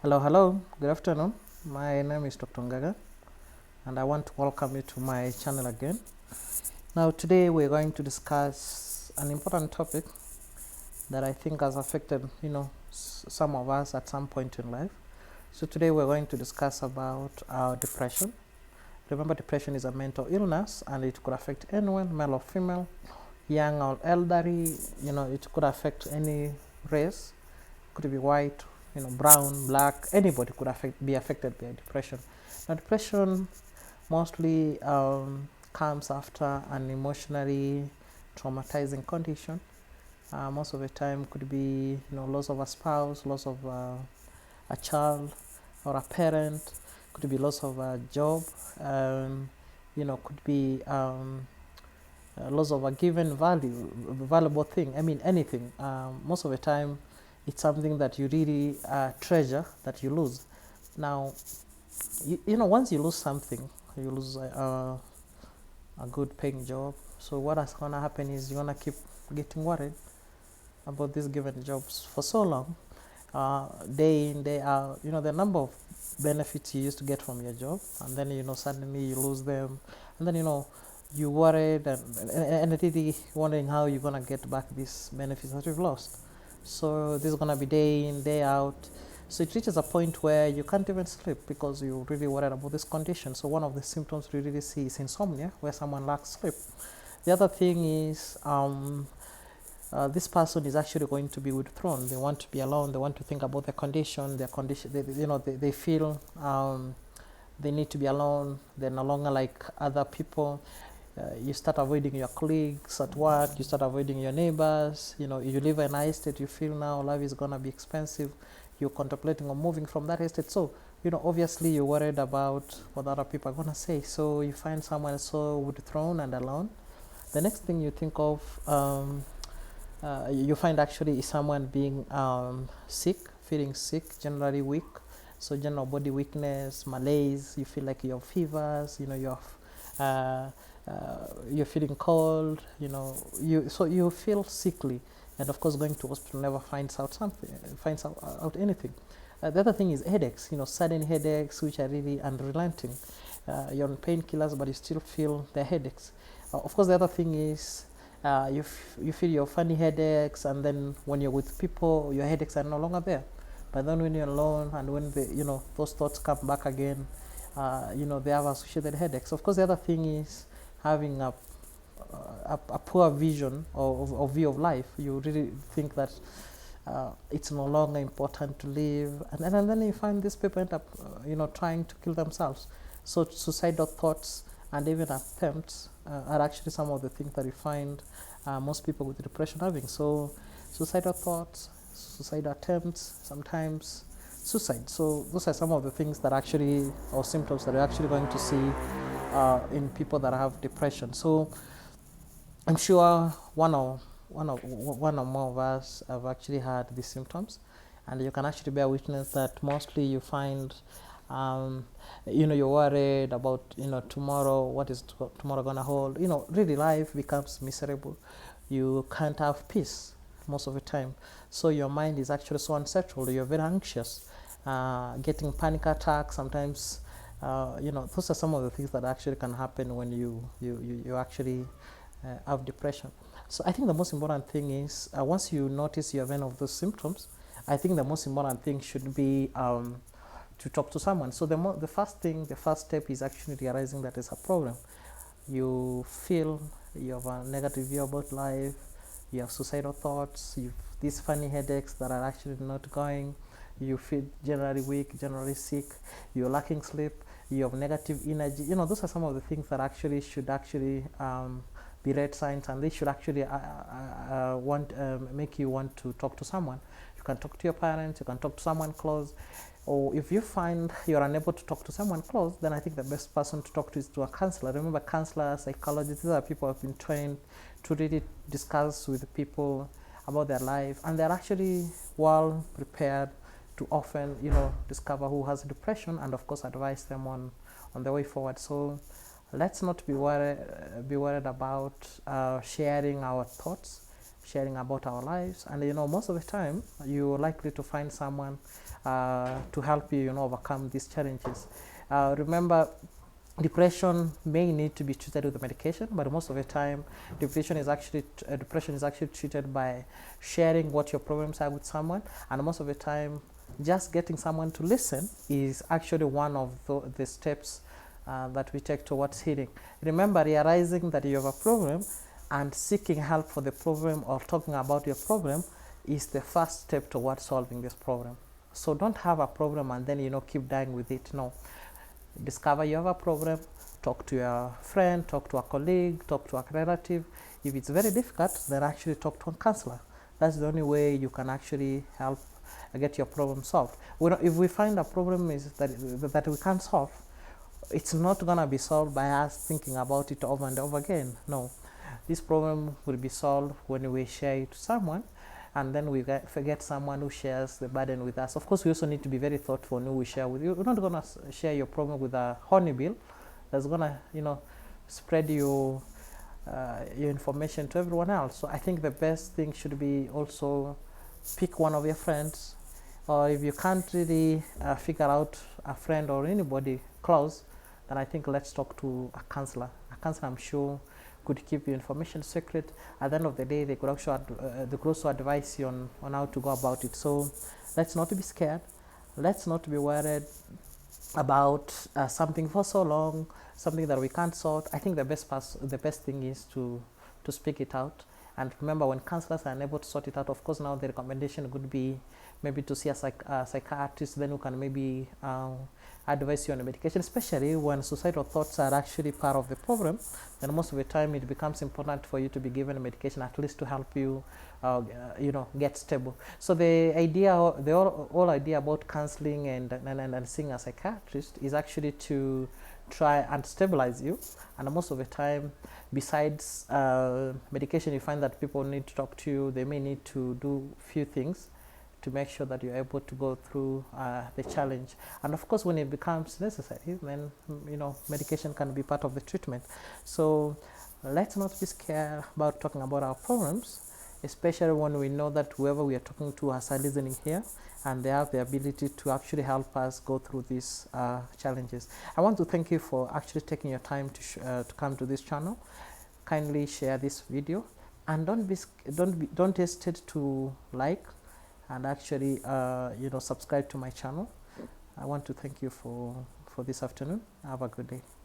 Hello, good afternoon. My name is Dr. Ngaga, and I want to welcome you to my channel again. Now, today we're going to discuss an important topic that I think has affected, some of us at some point in life. So today we're going to discuss about depression. Remember, depression is a mental illness, and it could affect anyone, male or female, young or elderly. It could affect any race. Could be white, brown, black. Anybody could be affected by depression. Now, depression mostly comes after an emotionally traumatizing condition. Most of the time, could be loss of a spouse, loss of a child or a parent. Could be loss of a job. Could be loss of a given valuable thing. I mean, anything. Most of the time, it's something that you really treasure that you lose. Now, once you lose something, you lose a good paying job. So what is going to happen is you're going to keep getting worried about these given jobs for so long, day in, day out. The number of benefits you used to get from your job, and then suddenly you lose them, and then you worried and really wondering how you're gonna get back these benefits that you've lost. So this is gonna be day in, day out. So it reaches a point where you can't even sleep because you're really worried about this condition. So one of the symptoms we really see is insomnia, where someone lacks sleep. The other thing is this person is actually going to be withdrawn. They want to be alone. They want to think about their condition. They feel they need to be alone. They're no longer like other people. You start avoiding your colleagues at work. You start avoiding your neighbors. You live in an estate. You feel now life is gonna be expensive. You're contemplating on moving from that estate. So obviously you're worried about what other people are gonna say. So you find someone so withdrawn and alone. The next thing you think of, you find actually is someone being sick, feeling sick, generally weak. So general body weakness, malaise. You feel like you have fevers. You're feeling cold. You feel sickly, and of course going to hospital never finds out anything. The other thing is headaches. Sudden headaches which are really unrelenting. You're on painkillers, but you still feel the headaches. Of course, the other thing is you feel your funny headaches, and then when you're with people, your headaches are no longer there. But then when you're alone and when those thoughts come back again, they have associated headaches. Of course, the other thing is having a poor vision or view of life. You really think that it's no longer important to live, and then you find these people end up trying to kill themselves. So suicidal thoughts and even attempts are actually some of the things that we find most people with depression having. So suicidal thoughts, suicidal attempts, sometimes suicide. So those are some of the things that actually, or symptoms that we're actually going to see in people that have depression. So I'm sure one or more of us have actually had these symptoms, and you can actually bear witness that mostly you find you're worried about tomorrow, what is tomorrow gonna hold. Really life becomes miserable. You can't have peace most of the time, so your mind is actually so unsettled. You're very anxious, getting panic attacks sometimes. Those are some of the things that actually can happen when you actually have depression. So I think the most important thing is once you notice you have any of those symptoms, I think the most important thing should be to talk to someone. So the first step is actually realizing that there's a problem. You feel you have a negative view about life, you have suicidal thoughts, you've these funny headaches that are actually not going, you feel generally weak, generally sick, you're lacking sleep, you have negative energy. Those are some of the things that actually should actually be red signs, and they should actually make you want to talk to someone. You can talk to your parents, you can talk to someone close, or if you find you're unable to talk to someone close, then I think the best person to talk to is to a counselor. Remember, counselors, psychologists, these are people who have been trained to really discuss with people about their life, and they're actually well prepared to often discover who has depression, and of course advise them on the way forward. So let's not be worried about sharing our thoughts, sharing about our lives, and most of the time you're likely to find someone to help you, overcome these challenges. Remember, depression may need to be treated with medication, but most of the time depression is actually treated by sharing what your problems are with someone, and most of the time just getting someone to listen is actually one of the steps that we take towards healing. Remember, realizing that you have a problem and seeking help for the problem or talking about your problem is the first step towards solving this problem. So don't have a problem and then keep dying with it. No, discover you have a problem, talk to your friend, talk to a colleague, talk to a relative. If it's very difficult, then actually talk to a counselor. That's the only way you can actually help get your problem solved. If we find a problem is that we can't solve, it's not gonna be solved by us thinking about it over and over again. No, this problem will be solved when we share it to someone, and then we forget someone who shares the burden with us. Of course, we also need to be very thoughtful when we share with you. We're not gonna share your problem with a honeybill that's gonna spread your information to everyone else. So I think the best thing should be also pick one of your friends, or if you can't really figure out a friend or anybody close, then I think let's talk to a counselor. A counselor, I'm sure, could keep your information secret. At the end of the day, they could also advise you on how to go about it. So let's not be scared. Let's not be worried about something for so long, something that we can't sort. I think the best thing is to speak it out. And remember, when counselors are unable to sort it out, of course, now the recommendation would be maybe to see a psychiatrist, then who can maybe advise you on a medication, especially when suicidal thoughts are actually part of the problem. Then most of the time it becomes important for you to be given a medication, at least to help you get stable. So the whole idea about counseling and seeing a psychiatrist is actually to try and stabilize you. And most of the time, besides medication, you find that people need to talk to you. They may need to do few things to make sure that you're able to go through the challenge. And of course, when it becomes necessary, then medication can be part of the treatment. So let's not be scared about talking about our problems, especially when we know that whoever we are talking to has a listening here, and they have the ability to actually help us go through these challenges. I want to thank you for actually taking your time to come to this channel. Kindly share this video, and don't hesitate to like and actually subscribe to my channel. I want to thank you for this afternoon. Have a good day.